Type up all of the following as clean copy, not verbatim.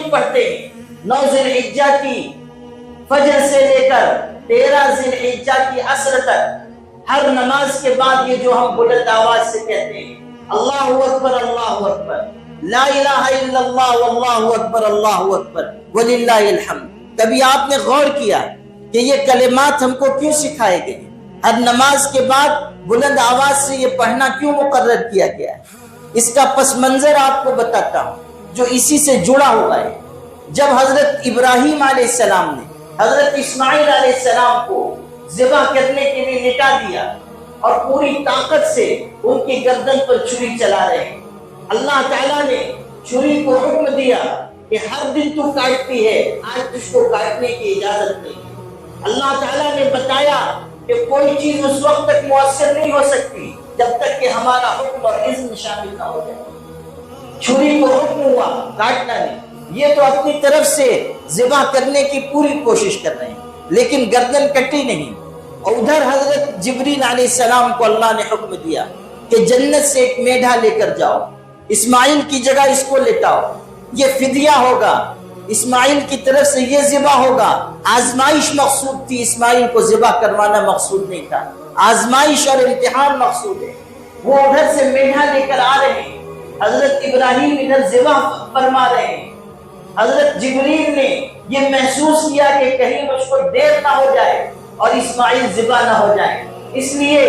کیوں پڑھتے ہیں؟ 9 ذی الحجہ کی فجر سے لے کر 13 ذی الحجہ کی عصر تک ہر نماز کے بعد یہ جو ہم بلند آواز سے کہتے ہیں اللہ اکبر لا الہ الا اللہ واللہ اکبر وللہ الحمد، کبھی آپ نے غور کیا کہ یہ کلمات ہم کو کیوں سکھائے گئے؟ ہر نماز کے بعد بلند آواز سے یہ پڑھنا کیوں مقرر کیا گیا ہے؟ اس کا پس منظر آپ کو بتاتا ہوں جو اسی سے جڑا ہوا ہے۔ جب حضرت ابراہیم علیہ السلام نے حضرت اسماعیل علیہ السلام کو ذبح کرنے کے لیے لٹا دیا اور پوری طاقت سے ان کی گردن پر چھری چلا رہے ہیں، اللہ تعالیٰ نے چھری کو حکم دیا کہ ہر دن تو کاٹتی ہے، آج تجھ کو کاٹنے کی اجازت نہیں۔ اللہ تعالیٰ نے بتایا کہ کوئی چیز اس وقت تک مؤثر نہیں ہو سکتی جب تک کہ ہمارا حکم اور اذن شامل نہ ہو جائے۔ چھری کو حکم ہوا، کاٹنا نہیں، یہ تو اپنی طرف سے ذبح کرنے کی پوری کوشش کر رہے ہیں لیکن گردن کٹی نہیں۔ اور ادھر حضرت جبریل علیہ السلام کو اللہ نے حکم دیا کہ جنت سے ایک میڈھا لے کر جاؤ، اسماعیل کی جگہ اس کو لٹاؤ، یہ فدیہ ہوگا، اسماعیل کی طرف سے یہ ذبح ہوگا۔ آزمائش مقصود تھی، اسماعیل کو ذبح کروانا مقصود نہیں تھا، آزمائش اور امتحان مقصود ہے۔ وہ ادھر سے میڈھا لے کر آ رہے ہیں، حضرت ابراہیم ادھر ذبح فرما رہے ہیں۔ حضرت جبریل نے یہ محسوس کیا کہ کہیں مجھ کو دیر نہ ہو جائے اور اسماعیل ذبح نہ ہو جائے، اس لیے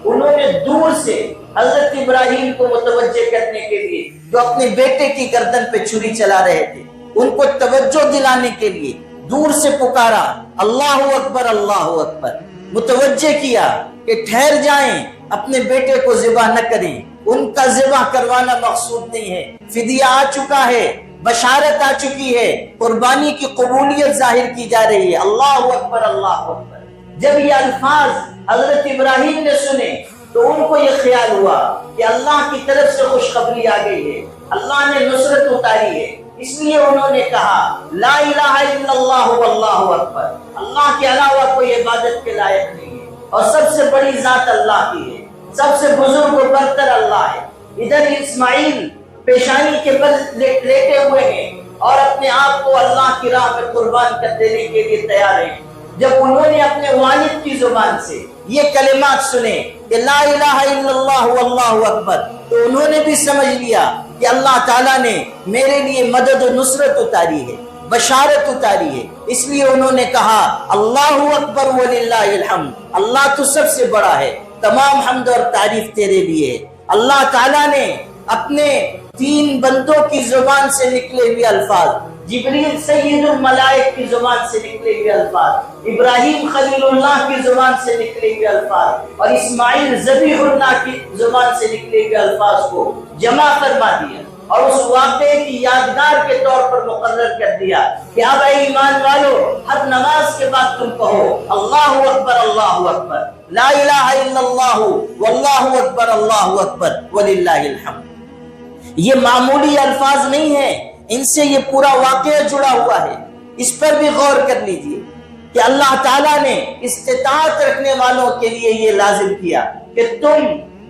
انہوں نے دور سے حضرت ابراہیم کو متوجہ کرنے کے لیے جو اپنے بیٹے کی گردن پہ چھری چلا رہے تھے ان کو توجہ دلانے کے لیے دور سے پکارا اللہ اکبر، متوجہ کیا کہ ٹھہر جائیں، اپنے بیٹے کو ذبح نہ کریں، ان کا ذبح کروانا مقصود نہیں ہے، فدیہ آ چکا ہے، بشارت آ چکی ہے، قربانی کی قبولیت ظاہر کی جا رہی ہے، اللہ اکبر۔ جب یہ الفاظ حضرت ابراہیم نے سنے تو ان کو یہ خیال ہوا کہ اللہ کی طرف سے خوشخبری آ گئی ہے، اللہ نے نصرت اتاری ہے، اس لیے انہوں نے کہا لا الہ الا اللہ واللہ اکبر، اللہ کے علاوہ کوئی عبادت کے لائق نہیں ہے اور سب سے بڑی ذات اللہ کی ہے، سب سے بزرگ و برتر اللہ ہے۔ ادھر اسماعیل پیشانی کے بل لیٹے ہوئے ہیں اور اپنے آپ کو اللہ کی راہ میں قربان کر دینے کے لیے تیار ہیں۔ جب انہوں نے اپنے والد کی زبان سے یہ کلمات سنے کہ لا الہ الا اللہ واللہ اکبر، تو انہوں نے بھی سمجھ لیا کہ اللہ تعالیٰ نے میرے لیے مدد و نصرت اتاری ہے، بشارت اتاری ہے، اس لیے انہوں نے کہا اللہ اکبر وللہ الحمد، اللہ تو سب سے بڑا ہے، تمام حمد اور تعریف تیرے لیے ہے۔ اللہ تعالیٰ نے اپنے 3 بندوں کی زبان سے نکلے ہوئے الفاظ، جبریل سید الملائک کی زبان سے نکلے ہوئے الفاظ، ابراہیم خلیل اللہ کی زبان سے نکلے ہوئے الفاظ اور اسماعیل ذبیح اللہ کی زبان سے نکلے ہوئے الفاظ کو جمع فرما دیا اور اس واقعے کی یادگار کے طور پر مقرر کر دیا کہ اب اے ایمان والو، ہر نماز کے بعد تم کہو اللہ اکبر، لا الہ الا اللہ واللہ اکبر وللہ الحمد۔ یہ معمولی الفاظ نہیں ہیں، ان سے یہ پورا واقعہ جڑا ہوا ہے۔ اس پر بھی غور کر لیجئے کہ اللہ تعالیٰ نے استطاعت رکھنے والوں کے لیے یہ لازم کیا کہ تم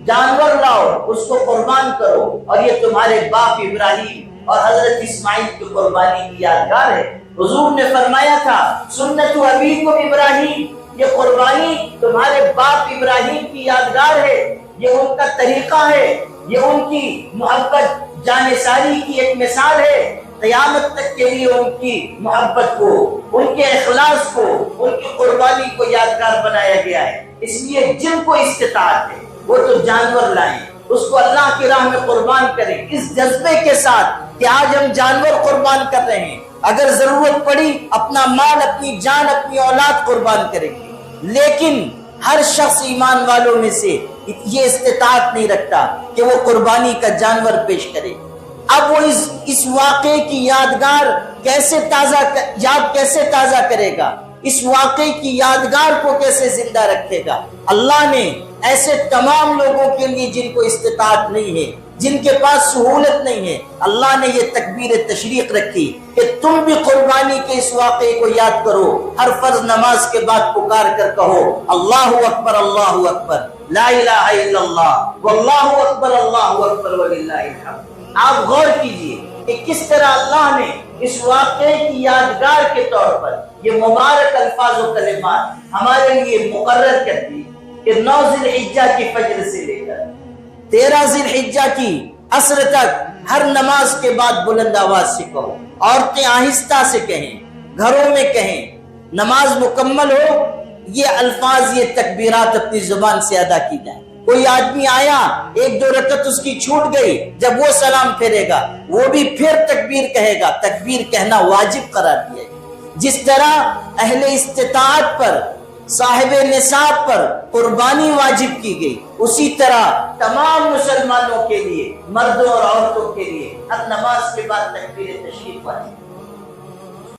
جانور لاؤ، اس کو قربان کرو، اور یہ تمہارے باپ ابراہیم اور حضرت اسماعیل کی قربانی کی یادگار ہے۔ حضور نے فرمایا تھا سنت ابیکم ابراہیم، یہ قربانی تمہارے باپ ابراہیم کی یادگار ہے، یہ ان کا طریقہ ہے، یہ ان کی محبت جانثاری کی ایک مثال ہے، قیامت تک کے لیے ان کی محبت کو، ان کے اخلاص کو، ان کی قربانی کو یادگار بنایا گیا ہے۔ اس لیے جن کو استطاعت ہے وہ تو جانور لائیں، اس کو اللہ کی راہ میں قربان کریں، اس جذبے کے ساتھ کہ آج ہم جانور قربان کر رہے ہیں، اگر ضرورت پڑی اپنا مال، اپنی جان، اپنی اولاد قربان کریں گے، لیکن ہر شخص ایمان والوں میں سے یہ استطاعت نہیں رکھتا کہ وہ قربانی کا جانور پیش کرے۔ اب وہ اس واقعے کی یادگار کیسے تازہ کرے گا، اس واقعے کی یادگار کو کیسے زندہ رکھے گا؟ اللہ نے ایسے تمام لوگوں کے لیے جن کو استطاعت نہیں ہے، جن کے پاس سہولت نہیں ہے، اللہ نے یہ تکبیر تشریق رکھی کہ تم بھی قربانی کے اس واقعے کو یاد کرو، ہر فرض نماز کے بعد پکار کر کہو اللہ اکبر لا الہ الا اللہ واللہ اکبر وللہ الحمد۔ آپ غور کیجئے کہ کس طرح اللہ نے اس واقعے کی یادگار کے طور پر یہ مبارک الفاظ و کلمات ہمارے لیے مقرر کر دی کہ 9 ذی الحجہ کی فجر سے لے کر 13 ذی الحجہ کی عصر تک ہر نماز کے بعد بلند آواز سے کہو. عورتیں آہستہ سے کہیں، گھروں میں کہیں، نماز مکمل ہو یہ الفاظ یہ تکبیرات اپنی زبان سے ادا کی جائیں. کوئی آدمی آیا 1-2 رکعت اس کی چھوٹ گئی، جب وہ سلام پھیرے گا وہ بھی پھر تکبیر کہے گا. تکبیر کہنا واجب قرار دیا ہے. جس طرح اہل استطاعت پر، صاحب نصاب پر قربانی واجب کی گئی، اسی طرح تمام مسلمانوں کے لیے، مردوں اور عورتوں کے لیے ہر نماز کے بعد تکبیر تشریف واجب.